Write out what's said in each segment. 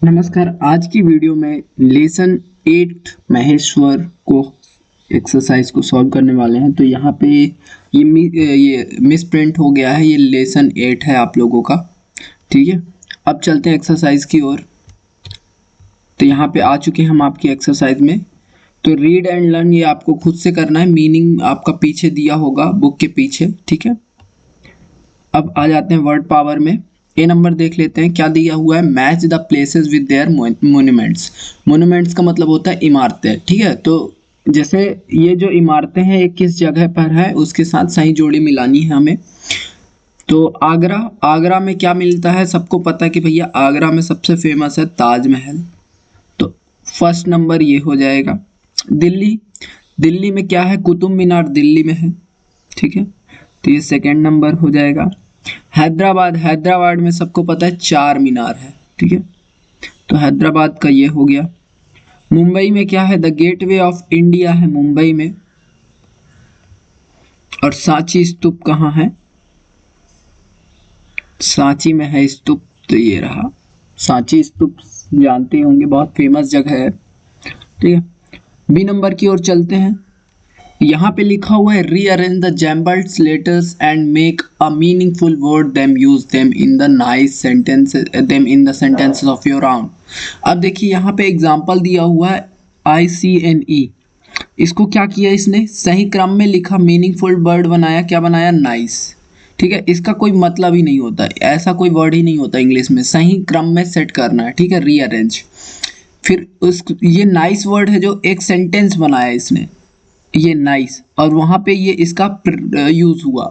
नमस्कार। आज की वीडियो में लेसन 8 महेश्वर को एक्सरसाइज को सॉल्व करने वाले हैं। तो यहाँ पे ये मिस प्रिंट हो गया है। ये लेसन 8 है आप लोगों का। ठीक है, अब चलते हैं एक्सरसाइज की ओर। तो यहाँ पे आ चुके हैं हम आपकी एक्सरसाइज में। तो रीड एंड लर्न ये आपको खुद से करना है। मीनिंग आपका पीछे दिया होगा बुक के पीछे। ठीक है, अब आ जाते हैं वर्ड पावर में। ए नंबर देख लेते हैं क्या दिया हुआ है। Match the places with their monuments. Monuments का मतलब होता है इमारतें। ठीक है, तो जैसे ये जो इमारतें हैं ये किस जगह पर है उसके साथ सही जोड़ी मिलानी है हमें। तो आगरा, आगरा में क्या मिलता है सबको पता है कि भैया आगरा में सबसे फेमस है ताजमहल। तो फर्स्ट नंबर ये हो जाएगा। दिल्ली, दिल्ली में क्या है, कुतुब मीनार दिल्ली में है। ठीक है, तो ये सेकंड नंबर हो जाएगा। हैदराबाद, हैदराबाद में सबको पता है चार मीनार है। ठीक है, तो हैदराबाद का ये हो गया। मुंबई में क्या है, द गेटवे ऑफ इंडिया है मुंबई में। और सांची स्तूप कहाँ है, सांची में है स्तूप। तो ये रहा सांची स्तूप, जानते होंगे बहुत फेमस जगह है। ठीक है, बी नंबर की ओर चलते हैं। यहाँ पे लिखा हुआ है rearrange the jumbled letters and make a meaningful word them, use them in the nice sentences, them in the sentences of your round. अब देखिए यहाँ पे एग्जांपल दिया हुआ है ICNE। इसको क्या किया इसने, सही क्रम में लिखा, मीनिंगफुल वर्ड बनाया, क्या बनाया, नाइस। ठीक है, इसका कोई मतलब ही नहीं होता, ऐसा कोई वर्ड ही नहीं होता इंग्लिश में। सही क्रम में सेट करना है। ठीक है, रीअरेंज। फिर उस ये नाइस वर्ड है जो एक सेंटेंस बनाया इसने, ये नाइस। और वहां पे ये इसका यूज हुआ।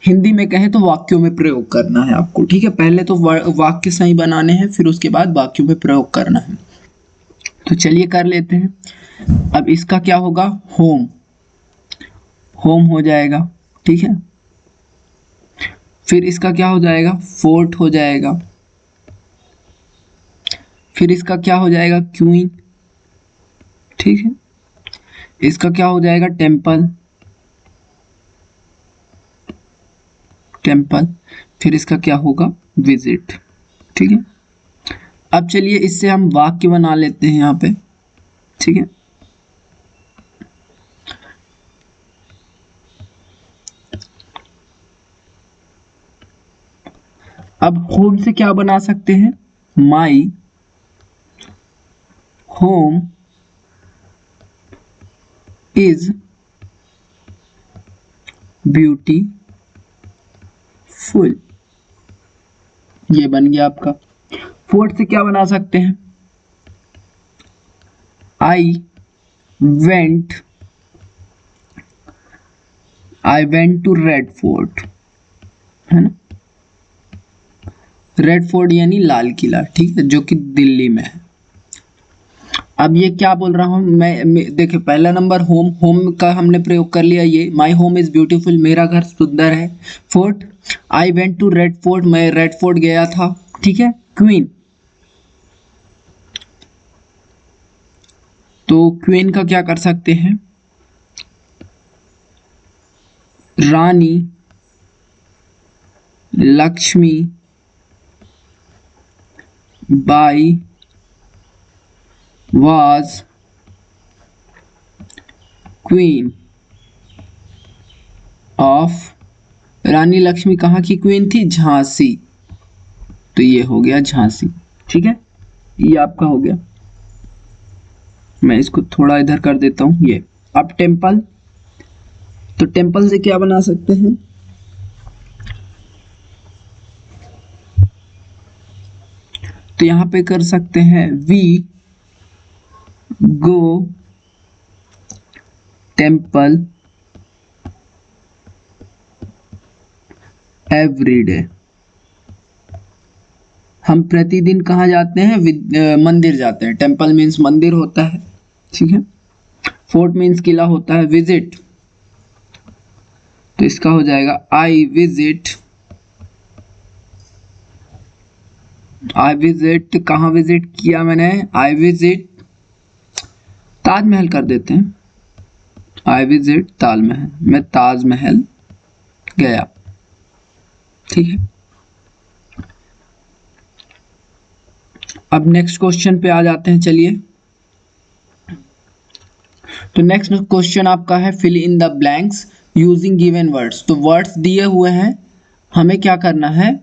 हिंदी में कहें तो वाक्यों में प्रयोग करना है आपको। ठीक है, पहले तो वाक्य सही बनाने हैं, फिर उसके बाद वाक्यों में प्रयोग करना है। तो चलिए कर लेते हैं। अब इसका क्या होगा, होम, होम हो जाएगा। ठीक है, फिर इसका क्या हो जाएगा, फोर्ट हो जाएगा। फिर इसका क्या हो जाएगा, क्वीन। ठीक है, इसका क्या हो जाएगा, टेम्पल, टेम्पल। फिर इसका क्या होगा, विजिट। ठीक है, अब चलिए इससे हम वाक्य बना लेते हैं यहाँ पे। ठीक है, अब होम से क्या बना सकते हैं, माई होम इज ब्यूटीफुल। ये बन गया आपका। फोर्थ से क्या बना सकते हैं, I went, I went to Red Fort, है ना। रेड फोर्ट यानी लाल किला। ठीक है, जो कि दिल्ली में है। अब ये क्या बोल रहा हूँ मैं देखिए, पहला नंबर होम, होम का हमने प्रयोग कर लिया। ये माई होम इज ब्यूटीफुल, मेरा घर सुंदर है। Fort, I went to Red Fort, मैं रेड फोर्ट गया था। ठीक है, क्वीन, तो क्वीन का क्या कर सकते हैं, Rani Lakshmi Bai was queen of, Rani Lakshmi कहाँ की क्वीन थी, झांसी। तो ये हो गया झांसी। ठीक है, ये आपका हो गया। मैं इसको थोड़ा इधर कर देता हूँ ये। अब टेम्पल, तो टेम्पल से क्या बना सकते हैं, तो यहाँ पे कर सकते हैं we go temple every day. हम प्रतिदिन कहाँ जाते हैं, मंदिर जाते हैं। टेम्पल मीन्स मंदिर होता है। ठीक है, फोर्ट मीन्स किला होता है। विजिट, तो इसका हो जाएगा आई विजिट, आई विजिट, कहाँ विजिट किया मैंने, आई विजिट ताजमहल कर देते हैं, आई विजिट ताजमहल, मैं ताजमहल गया। ठीक है, अब नेक्स्ट क्वेश्चन पे आ जाते हैं, चलिए। तो नेक्स्ट क्वेश्चन आपका है fill in the blanks using given words. तो वर्ड्स दिए हुए हैं, हमें क्या करना है,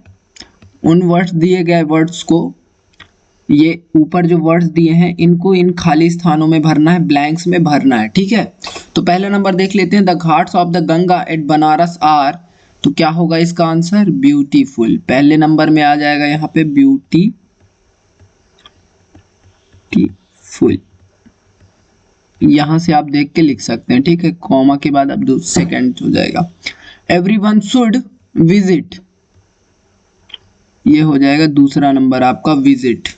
उन वर्ड्स दिए गए वर्ड्स को, ये ऊपर जो वर्ड्स दिए हैं इनको इन खाली स्थानों में भरना है, ब्लैंक्स में भरना है, ठीक है। तो पहला नंबर देख लेते हैं, the ghats of the Ganga at Banaras are. तो क्या होगा इसका आंसर, ब्यूटीफुल। पहले नंबर में आ जाएगा यहाँ पे ब्यूटीफुल, यहां से आप देख के लिख सकते हैं, ठीक है, कॉमा के बाद अब सेकंड हो जाएगा। एवरीवन शुड विजिट, ये हो जाएगा दूसरा नंबर आपका, visit,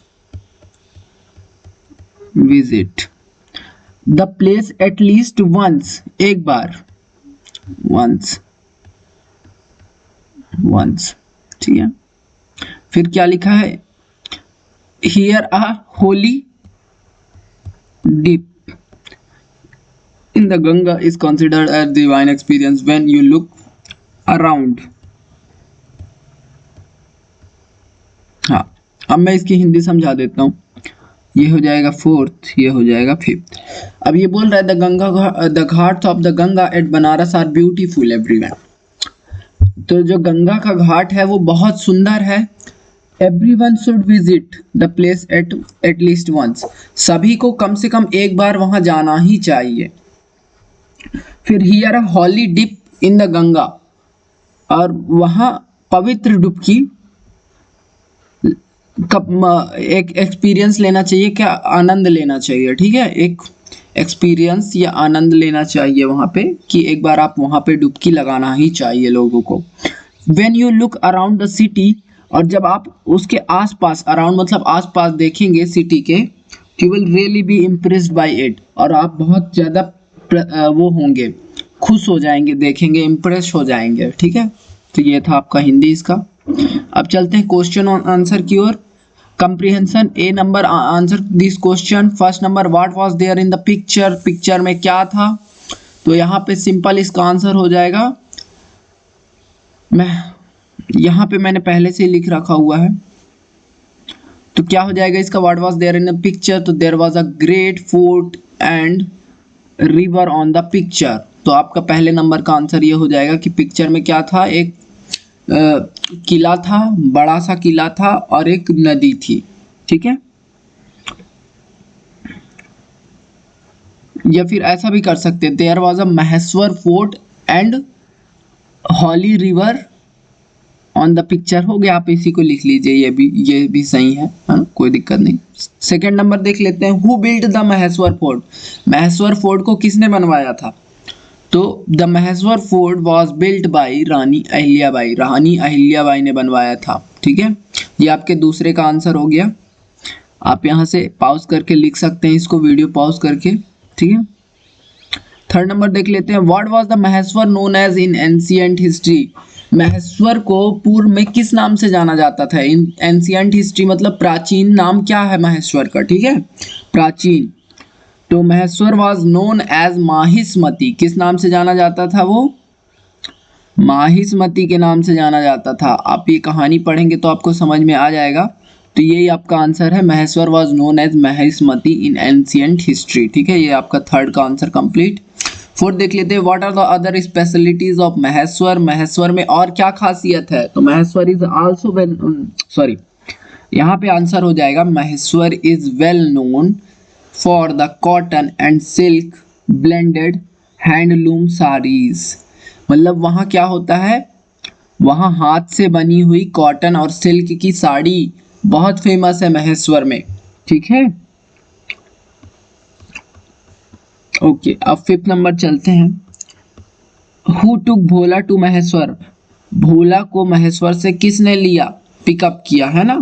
visit the place at least once, एक बार, वंस, वंस, ठीक है। फिर क्या लिखा है, here a holy dip in the Ganga is considered a divine experience when you look around। हाँ, अब मैं इसकी हिंदी समझा देता हूँ। ये हो जाएगा फोर्थ, ये हो जाएगा फिफ्थ। अब ये बोल रहा है the ghats of the Ganga at Banaras are beautiful everyone. तो जो गंगा का घाट है वो बहुत सुंदर है। Everyone should visit the place at least once, सभी को कम से कम एक बार वहां जाना ही चाहिए। फिर here holy dip in the Ganga, और वहां पवित्र डुबकी एक एक्सपीरियंस लेना चाहिए, क्या आनंद लेना चाहिए, ठीक है, एक एक्सपीरियंस या आनंद लेना चाहिए वहां पे, कि एक बार आप वहां पे डुबकी लगाना ही चाहिए लोगों को। When you look around the city, और जब आप उसके आसपास, अराउंड मतलब आसपास देखेंगे सिटी के, you will really be impressed by it, और आप बहुत ज्यादा वो होंगे, खुश हो जाएंगे, देखेंगे, इम्प्रेस हो जाएंगे, ठीक है। तो ये था आपका हिंदी इसका। अब चलते हैं क्वेश्चन और आंसर की ओर। Comprehension, A number answer this question. First number, what was there in the picture, picture में क्या था। तो यहाँ पे सिंपल इसका आंसर हो जाएगा, मैं यहाँ पे मैंने पहले से ही लिख रखा हुआ है। तो क्या हो जाएगा इसका, what was there in the picture. तो there was a great fort and river on the picture. तो आपका पहले नंबर का आंसर ये हो जाएगा कि पिक्चर में क्या था, एक किला था, बड़ा सा किला था और एक नदी थी, ठीक है। या फिर ऐसा भी कर सकते हैं, there was a Maheshwar fort and holy river on the picture, हो गया, आप इसी को लिख लीजिए, ये भी सही है ना, कोई दिक्कत नहीं। सेकंड नंबर देख लेते हैं, who build the Maheshwar fort, Maheshwar fort को किसने बनवाया था। तो the Maheshwar fort was built by Rani Ahilyabai, Rani Ahilyabai ने बनवाया था, ठीक है। ये आपके दूसरे का आंसर हो गया। आप यहाँ से पॉज करके लिख सकते हैं इसको, वीडियो पॉज करके, ठीक है। थर्ड नंबर देख लेते हैं, what was the Maheshwar known as in ancient history, Maheshwar को पूर्व में किस नाम से जाना जाता था। इन एंशिएंट हिस्ट्री मतलब प्राचीन नाम क्या है महेश्वर का, ठीक है, प्राचीन। तो Maheshwar was known as Mahishmati, किस नाम से जाना जाता था वो, माहिष्मति के नाम से जाना जाता था। आप ये कहानी पढ़ेंगे तो आपको समझ में आ जाएगा। तो यही आपका आंसर है, Maheshwar was known as Mahishmati in ancient history, ठीक है। ये आपका थर्ड का आंसर कंप्लीट। फोर्थ देख लेते हैं, what are the other specialities of Maheshwar, Maheshwar में और क्या खासियत है। तो Maheshwar is also well, sorry, यहाँ पे आंसर हो जाएगा, Maheshwar is well known for the cotton and silk blended handloom saris. मतलब वहाँ क्या होता है, वहाँ हाथ से बनी हुई कॉटन और सिल्क की साड़ी बहुत फेमस है महेश्वर में, ठीक है। ओके, अब फिफ्थ नंबर चलते हैं, who took Bhola to Maheshwar, Bhola को महेश्वर से किसने लिया, पिकअप किया, है ना।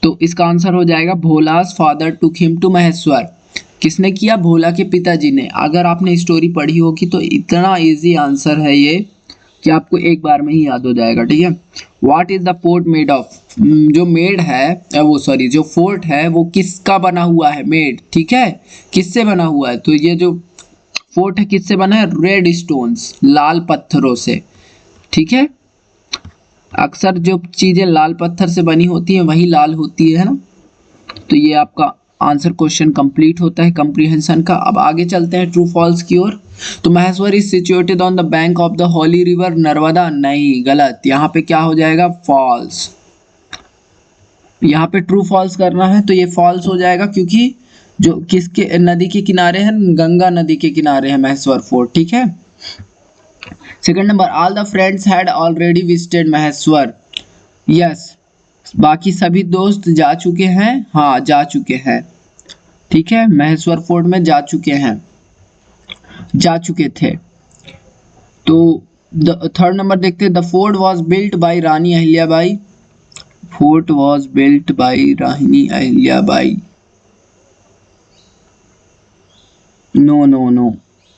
तो इसका आंसर हो जाएगा, Bhola's father took him to Maheshwar, किसने किया, भोला के पिताजी ने। अगर आपने स्टोरी पढ़ी होगी तो इतना इजी आंसर है ये कि आपको एक बार में ही याद हो जाएगा, ठीक है। What is the fort made of, जो मेड है वो सॉरी जो फोर्ट है वो किसका बना हुआ है, मेड, ठीक है, किससे बना हुआ है। तो ये जो फोर्ट है किससे बना है, रेड स्टोन्स, लाल पत्थरों से, ठीक है। अक्सर जो चीजें लाल पत्थर से बनी होती हैं वही लाल होती है ना। तो ये आपका आंसर क्वेश्चन कंप्लीट होता है कम्प्रीहेंशन का। अब आगे चलते हैं ट्रू फॉल्स की ओर। तो Maheshwar is situated on the bank of the Holi river Narmada, नहीं गलत, यहाँ पे क्या हो जाएगा फॉल्स। यहाँ पे ट्रू फॉल्स करना है तो ये फॉल्स हो जाएगा, क्योंकि जो किसके नदी के किनारे है, गंगा नदी के किनारे है महेश्वर फोर्ट, ठीक है। Second number, all the friends had already visited Maheshwar, yes, बाकी सभी दोस्त जा चुके हैं, हाँ जा चुके हैं, ठीक है, महेश्वर फोर्ट में जा चुके हैं, जा चुके थे। तो थर्ड नंबर देखते हैं, the fort was built by Rani Ahilyabai, fort was built by Rani Ahilyabai, no no no,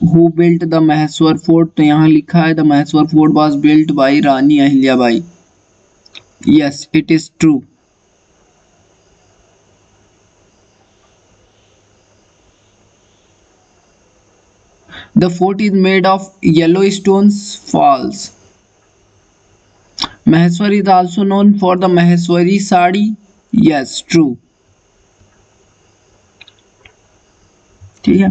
who built the Maheshwar fort, तो यहाँ लिखा है the Maheshwar fort was built by Rani Ahilyabai, yes it is true. The fort is made of yellow stones, false. Maheshwar is also known for the Maheshwari sari, yes true, ठीक है।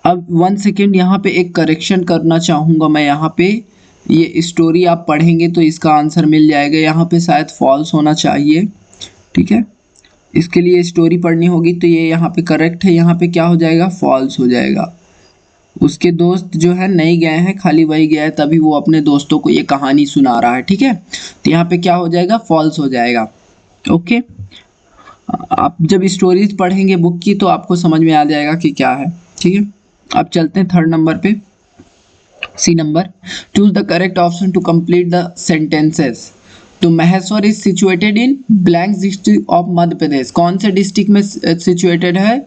अब 1 second यहाँ पे एक करेक्शन करना चाहूँगा मैं, यहाँ पे ये स्टोरी आप पढ़ेंगे तो इसका आंसर मिल जाएगा, यहाँ पे शायद फॉल्स होना चाहिए, ठीक है, इसके लिए स्टोरी पढ़नी होगी, तो ये यहाँ पे करेक्ट है, यहाँ पे क्या हो जाएगा फॉल्स हो जाएगा। उसके दोस्त जो है नहीं गए हैं, खाली वही गया है, तभी वो अपने दोस्तों को ये कहानी सुना रहा है, ठीक है, तो यहाँ पे क्या हो जाएगा फॉल्स हो जाएगा। ओके, आप जब स्टोरीज पढ़ेंगे बुक की तो आपको समझ में आ जाएगा कि क्या है, ठीक है। अब चलते हैं थर्ड नंबर पे, C number, choose the correct option to complete the sentences. तो Maheshwar is situated in blank district of Madhya Pradesh, कौन से डिस्ट्रिक्ट में सिचुएटेड है,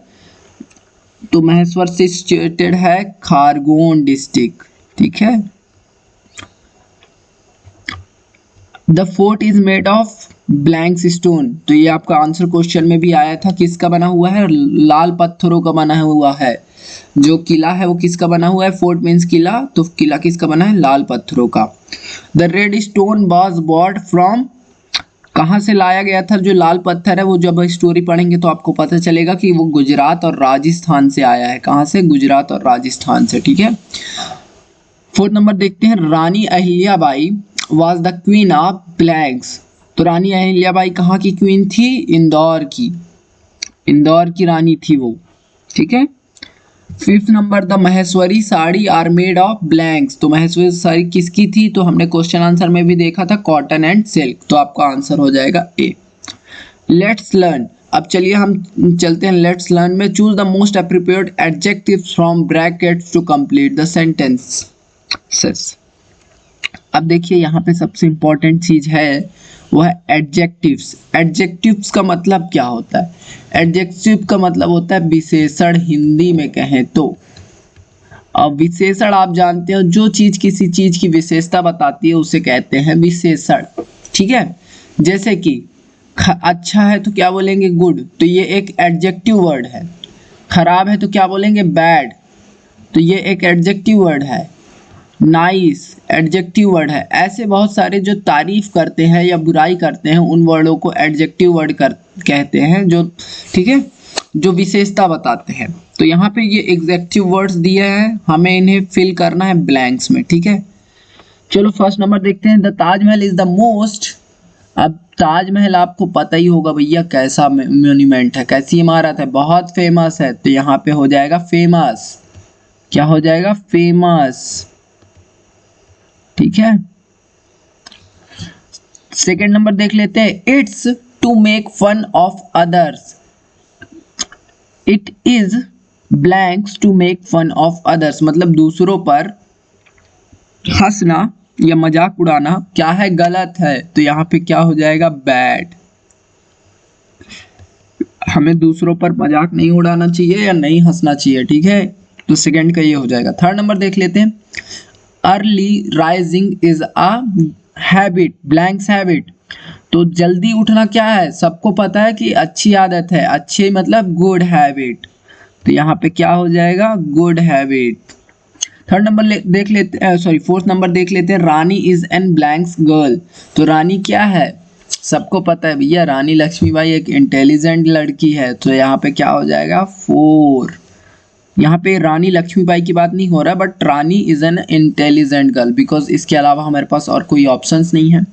तो महेश्वर सिचुएटेड है खारगोन डिस्ट्रिक्ट, ठीक है। The fort is made of blank stone, तो ये आपका आंसर क्वेश्चन में भी आया था, किसका बना हुआ है, लाल पत्थरों का बना हुआ है, जो किला है वो किसका बना हुआ है, फोर्ट मीन्स किला, तो किला किसका बना है, लाल पत्थरों का। The red stone was bought from, कहाँ से लाया गया था, जो लाल पत्थर है वो जब स्टोरी पढ़ेंगे तो आपको पता चलेगा कि वो गुजरात और राजस्थान से आया है, कहाँ से, गुजरात और राजस्थान से, ठीक है। फोर्थ नंबर देखते हैं, Rani Ahilyabai was the queen of blanks, तो रानी अहिल्याबाई कहाँ की क्वीन थी, इंदौर की, इंदौर की रानी थी वो, ठीक है। Fifth number, the Maheshwari sari are made of blanks, तो महेश्वरी साड़ी किसकी थी, तो हमने क्वेश्चन आंसर में भी देखा था कॉटन एंड सिल्क, तो आपका आंसर हो जाएगा ए। लेट्स लर्न, अब चलिए हम चलते हैं लेट्स लर्न में, choose the most appropriate adjectives from brackets to complete the sentences. अब देखिए यहाँ पे सबसे इंपॉर्टेंट चीज है वो है एडजेक्टिव्स। एडजेक्टिव्स का मतलब क्या होता है, एडजेक्टिव का मतलब होता है विशेषण, हिंदी में कहें तो। अब विशेषण आप जानते हो, जो चीज किसी चीज की विशेषता बताती है उसे कहते हैं विशेषण, ठीक है। जैसे कि अच्छा है तो क्या बोलेंगे, गुड, तो ये एक एडजेक्टिव वर्ड है। खराब है तो क्या बोलेंगे, बैड, तो ये एक एडजेक्टिव वर्ड है। नाइस एडजेक्टिव वर्ड है। ऐसे बहुत सारे जो तारीफ करते हैं या बुराई करते हैं उन वर्डों को एडजेक्टिव वर्ड कहते हैं, जो ठीक है, जो विशेषता बताते हैं। तो यहाँ पे ये एग्जेक्टिव वर्ड्स दिए हैं, हमें इन्हें फिल करना है ब्लैंक्स में, ठीक है। चलो फर्स्ट नंबर देखते हैं, the Taj Mahal is the most. अब ताजमहल आपको पता ही होगा भैया कैसा मोन्यूमेंट है, कैसी इमारत है, बहुत फेमस है, तो यहाँ पे हो जाएगा फेमस। क्या हो जाएगा, फेमस, ठीक है। सेकेंड नंबर देख लेते हैं, it's to make fun of others. It is blanks to make fun of others, मतलब दूसरों पर हंसना या मजाक उड़ाना क्या है, गलत है, तो यहाँ पे क्या हो जाएगा, बैड। हमें दूसरों पर मजाक नहीं उड़ाना चाहिए या नहीं हंसना चाहिए, ठीक है, तो सेकंड का ये हो जाएगा। थर्ड नंबर देख लेते हैं, early rising is a habit, blanks habit, तो जल्दी उठना क्या है, सबको पता है कि अच्छी आदत है, अच्छी मतलब गुड हैबिट, तो यहाँ पे क्या हो जाएगा, गुड हैबिट। थर्ड नंबर देख लेते हैं, सॉरी फोर्थ नंबर देख लेते हैं, रानी इज एन ब्लैंक्स गर्ल, तो रानी क्या है, सबको पता है भैया, रानी लक्ष्मीबाई एक इंटेलिजेंट लड़की है, तो यहाँ पे क्या हो जाएगा 4। यहाँ पे रानी लक्ष्मीबाई की बात नहीं हो रहा, but Rani is an intelligent girl, because इसके अलावा हमारे पास और कोई ऑप्शंस नहीं है।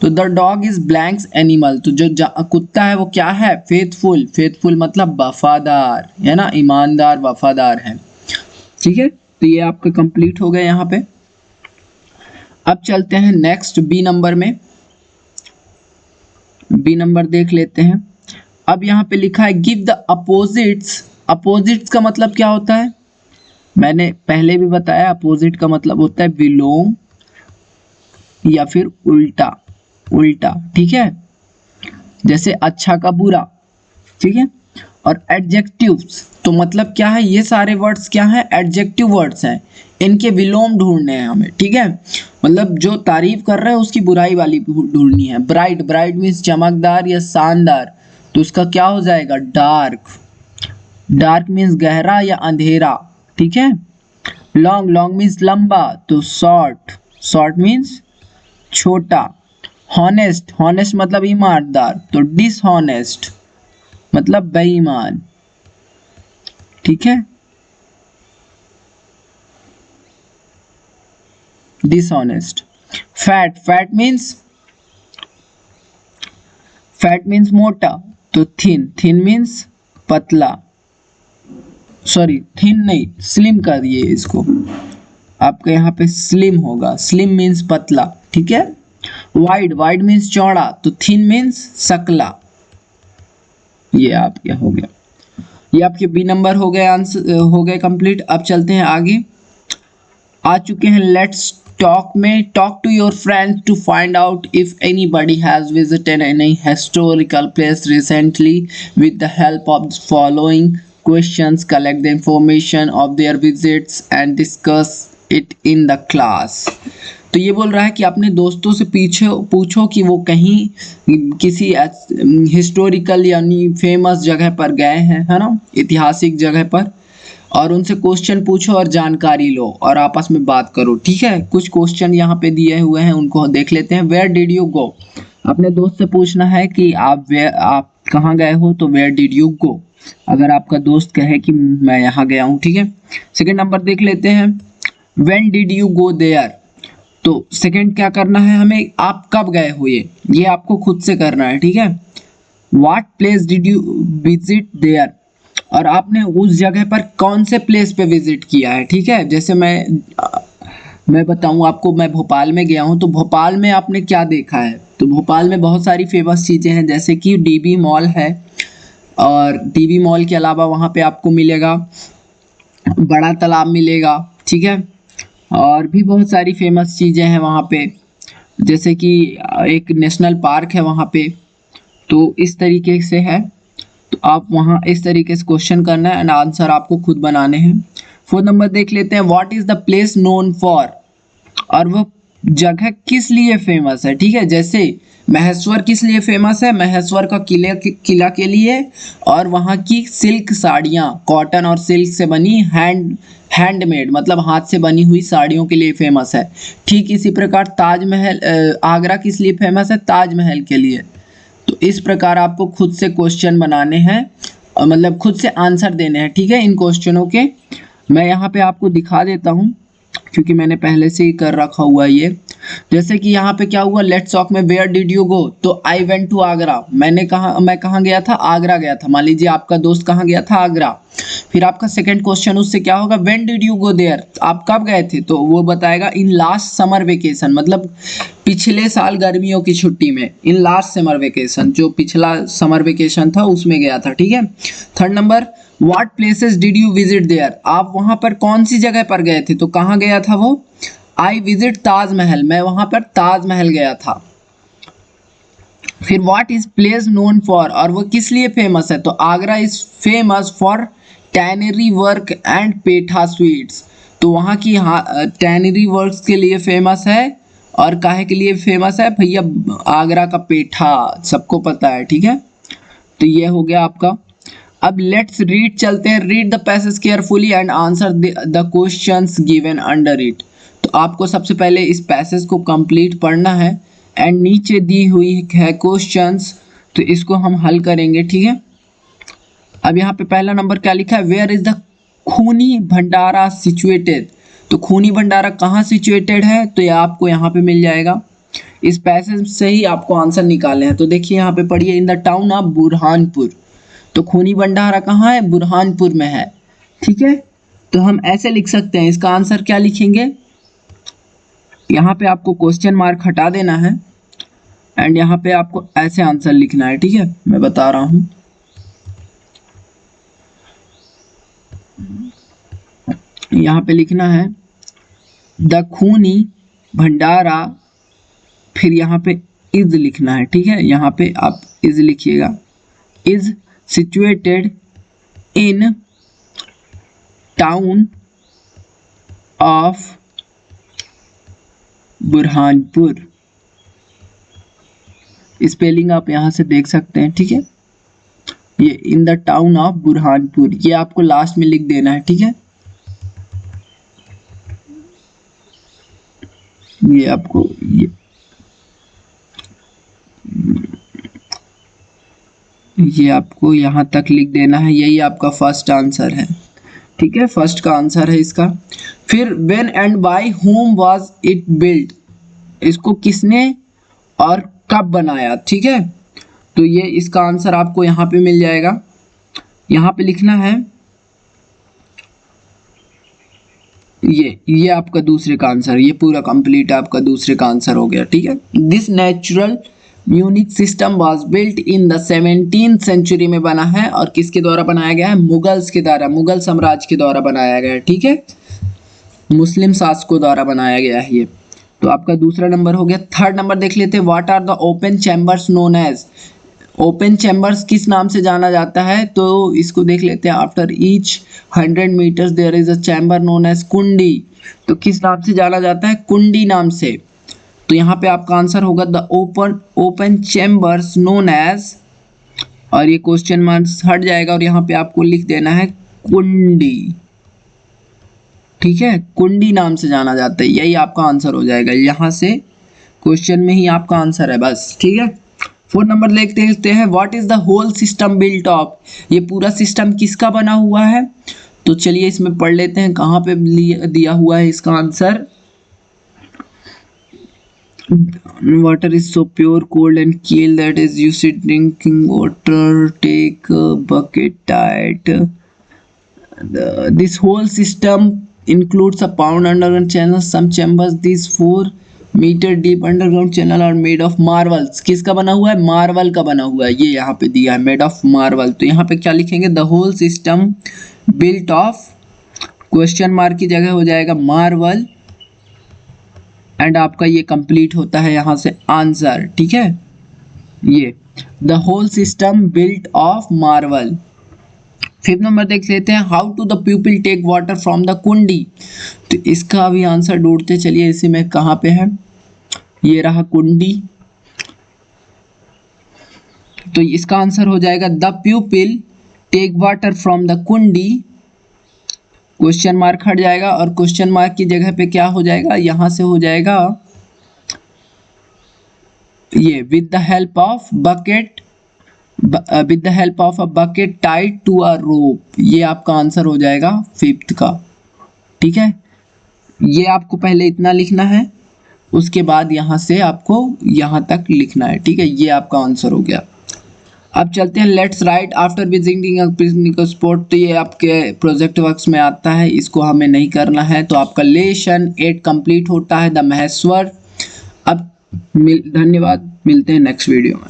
तो the dog is blanks animal, तो जो कुत्ता है वो क्या है, फेथफुल। फेथफुल मतलब वफादार, है ना, ईमानदार वफादार है। ठीक है, तो ये आपका कंप्लीट हो गया यहाँ पे। अब चलते हैं नेक्स्ट बी नंबर में। बी नंबर देख लेते हैं। अब यहाँ पे लिखा है गिव द अपोजिट्स। अपोजिट्स का मतलब क्या होता है, मैंने पहले भी बताया, अपोजिट का मतलब होता है विलोम या फिर उल्टा। उल्टा, ठीक है, जैसे अच्छा का बुरा। ठीक है, और एडजेक्टिव्स तो मतलब क्या है, ये सारे वर्ड्स क्या हैं, एडजेक्टिव वर्ड्स हैं, इनके विलोम ढूंढने हैं हमें। ठीक है, मतलब जो तारीफ कर रहा है उसकी बुराई वाली ढूंढनी है। ब्राइट, ब्राइट मीन्स चमकदार या शानदार, तो उसका क्या हो जाएगा, डार्क। डार्क मीन्स गहरा या अंधेरा। ठीक है, लॉन्ग, लॉन्ग मीन्स लंबा, तो शॉर्ट। शॉर्ट मीन्स छोटा। हॉनेस्ट, हॉनेस्ट मतलब ईमानदार, तो डिसहॉनेस्ट मतलब बेईमान। ठीक है, डिसऑनेस्ट। फैट, फैट मीन्स मोटा, तो थिन। थिन मीन्स पतला, सॉरी थिन नहीं, स्लिम कर दिए इसको, आपके यहाँ पे स्लिम होगा। स्लिम मीन्स पतला। ठीक है, वाइड, वाइड मीन्स चौड़ा, तो थिन मीन्स सकला। ये आपके हो गया, ये आपके बी नंबर हो गए, आंसर हो गए कंप्लीट। अब चलते हैं आगे, आ चुके हैं लेट्स टॉक में। Talk to your friends to find out if anybody has visited any historical place recently with the help of the following questions. Collect the information of their visits and discuss it in the class. तो ये बोल रहा है कि अपने दोस्तों से पूछो कि वो कहीं किसी हिस्टोरिकल यानी फेमस जगह पर गए हैं, है ना, ऐतिहासिक जगह पर, और उनसे क्वेश्चन पूछो और जानकारी लो और आपस में बात करो। ठीक है, कुछ क्वेश्चन यहाँ पे दिए हुए हैं, उनको देख लेते हैं। वेयर डिड यू गो, अपने दोस्त से पूछना है कि आप कहाँ गए हो, तो वेयर डिड यू गो, अगर आपका दोस्त कहे कि मैं यहाँ गया हूँ। ठीक है, सेकंड नंबर देख लेते हैं, when did you go there, तो सेकंड क्या करना है हमें, आप कब गए हो, ये आपको खुद से करना है। ठीक है, what place did you visit there, और आपने उस जगह पर कौन से प्लेस पे विजिट किया है। ठीक है, जैसे मैं बताऊं आपको, मैं भोपाल में गया हूं, तो भोपाल में आपने क्या देखा है, तो भोपाल में बहुत सारी फेमस चीज़ें हैं, जैसे कि डीबी मॉल है, और डीबी मॉल के अलावा वहाँ पे आपको मिलेगा बड़ा तालाब मिलेगा। ठीक है, और भी बहुत सारी फेमस चीज़ें हैं वहाँ पे, जैसे कि एक नेशनल पार्क है वहाँ पे। तो इस तरीके से है, तो आप वहाँ इस तरीके से क्वेश्चन करना है एंड आंसर आपको खुद बनाने हैं। फोर्थ नंबर देख लेते हैं, what is the place known for, और वो जगह किस लिए फेमस है। ठीक है, जैसे महेश्वर किस लिए फेमस है, महेश्वर का किला के लिए, और वहाँ की सिल्क साड़ियाँ, कॉटन और सिल्क से बनी हैंडमेड मतलब हाथ से बनी हुई साड़ियों के लिए फेमस है। ठीक इसी प्रकार ताजमहल, आगरा किस लिए फेमस है, ताजमहल के लिए। तो इस प्रकार आपको खुद से क्वेश्चन बनाने हैं, मतलब खुद से आंसर देने हैं। ठीक है, इन क्वेश्चनों के मैं यहाँ पे आपको दिखा देता हूँ, क्योंकि मैंने पहले से ही कर रखा हुआ ये। जैसे कि यहाँ पे क्या हुआ, लेट्स टॉक में वेयर डिड यू गो, तो आई वेंट टू आगरा, मैं कहाँ गया था, आगरा गया था। मान लीजिए आपका दोस्त कहाँ गया था, आगरा। फिर आपका सेकंड क्वेश्चन उससे क्या होगा, when did you go there, आप कब गए थे, तो वो बताएगा इन लास्ट समर वेकेशन, मतलब पिछले साल गर्मियों की छुट्टी में। इन लास्ट समर वेकेशन, जो पिछला समर वेकेशन था उसमें गया था। ठीक है, third number, what places did you visit there, आप वहां पर कौन सी जगह पर गए थे, तो कहाँ गया था वो, आई विजिट ताजमहल, मैं वहां पर ताजमहल गया था। फिर what is place known for, और वो किस लिए फेमस है, तो Agra is famous for tannery work and petha sweets, तो वहाँ की टैनरी वर्क्स के लिए फेमस है, और काहे के लिए फेमस है भैया, आगरा का पेठा सबको पता है। ठीक है, तो ये हो गया आपका। अब लेट्स रीड चलते हैं, read the passage carefully and answer the questions given under it. तो आपको सबसे पहले इस पैसेज को कंप्लीट पढ़ना है एंड नीचे दी हुई है क्वेश्चंस, तो इसको हम हल करेंगे, ठीक है। अब यहाँ पे पहला नंबर क्या लिखा है, वेयर इज द खूनी भंडारा सिचुएटेड। तो खूनी भंडारा कहाँ सिचुएटेड है, तो ये आपको यहाँ पे मिल जाएगा। इस पैसेज से ही आपको आंसर निकालने हैं। तो देखिए यहाँ पे पढ़िए, in the town of Burhanpur. तो खूनी भंडारा कहाँ है, बुरहानपुर में है, ठीक है। तो हम ऐसे लिख सकते हैं, इसका आंसर क्या लिखेंगे, यहाँ पे आपको क्वेश्चन मार्क हटा देना है एंड यहाँ पे आपको ऐसे आंसर लिखना है, ठीक है। मैं बता रहा हूँ, यहाँ पे लिखना है द खूनी भंडारा, फिर यहाँ पे इज लिखना है, ठीक है। यहाँ पे आप इज लिखिएगा, is situated in town of Burhanpur. Spelling आप यहाँ से देख सकते हैं, ठीक है। ये in the town of Burhanpur, ये आपको लास्ट में लिख देना है, ठीक है। ये आपको ये आपको यहाँ तक लिख देना है, यही आपका फर्स्ट आंसर है, ठीक है। फर्स्ट का आंसर है इसका। फिर when and by whom was it built, इसको किसने और कब बनाया, ठीक है। तो ये इसका आंसर आपको यहाँ पे मिल जाएगा, यहाँ पे लिखना है ये आपका दूसरे का आंसर, ये पूरा कंप्लीट आपका दूसरे का आंसर हो गया, ठीक है। दिस नेचुरल म्यूनिक system was built in the 17th century में बना है, और किसके द्वारा बनाया गया है, मुगल्स के द्वारा, मुगल साम्राज्य के द्वारा बनाया गया है, ठीक है। मुस्लिम शासकों द्वारा बनाया गया है ये। तो आपका दूसरा नंबर हो गया। थर्ड नंबर देख लेते हैं, what are the open chambers known as. Open chambers किस नाम से जाना जाता है, तो इसको देख लेते हैं। After each 100 metres there is a chamber known as kundi. तो किस नाम से जाना जाता है, कुंडी नाम से। तो यहाँ पे आपका आंसर होगा the open chambers known as, और ये क्वेश्चन मार्क हट जाएगा और यहाँ पे आपको लिख देना है कुंडी, ठीक है। कुंडी नाम से जाना जाता है, यही आपका आंसर हो जाएगा। यहाँ से क्वेश्चन में ही आपका आंसर है बस, ठीक है। 4 नंबर देखते हैं, what is the whole system built of. ये पूरा सिस्टम किसका बना हुआ है, तो चलिए इसमें पढ़ लेते हैं कहाँ पे दिया हुआ है इसका answer. Water is so pure, cold and clear that is used in drinking water. Take a bucket tight. This whole system includes a pound underground channel. Some chambers, these 4 metre deep underground channel are made of marbles. किसका बना हुआ है, marble का बना हुआ है। ये यहाँ पे दिया है मेड ऑफ मार्बल। तो यहाँ पे क्या लिखेंगे, the whole system built of, question mark की जगह हो जाएगा मार्बल, एंड आपका ये कंप्लीट होता है यहाँ से आंसर, ठीक है। ये the whole system built of marble. 5th number देख लेते हैं, how to the people take water from the kundi. तो इसका भी आंसर ढूंढते चलिए, इसी में कहाँ पे है, ये रहा कुंडी। तो इसका आंसर हो जाएगा the people take water from the kundi, question mark हट जाएगा और क्वेश्चन मार्क की जगह पे क्या हो जाएगा, यहाँ से हो जाएगा ये with the help of bucket, with the help of a bucket tied to a rope. ये आपका आंसर हो जाएगा 5th का, ठीक है। ये आपको पहले इतना लिखना है, उसके बाद यहाँ से आपको यहाँ तक लिखना है, ठीक है। ये आपका आंसर हो गया। अब चलते हैं, let's write after visiting a picnic spot. तो ये आपके प्रोजेक्ट वर्क्स में आता है, इसको हमें नहीं करना है। तो आपका लेसन 8 कंप्लीट होता है, द महेश्वर। अब धन्यवाद, मिलते हैं नेक्स्ट वीडियो में।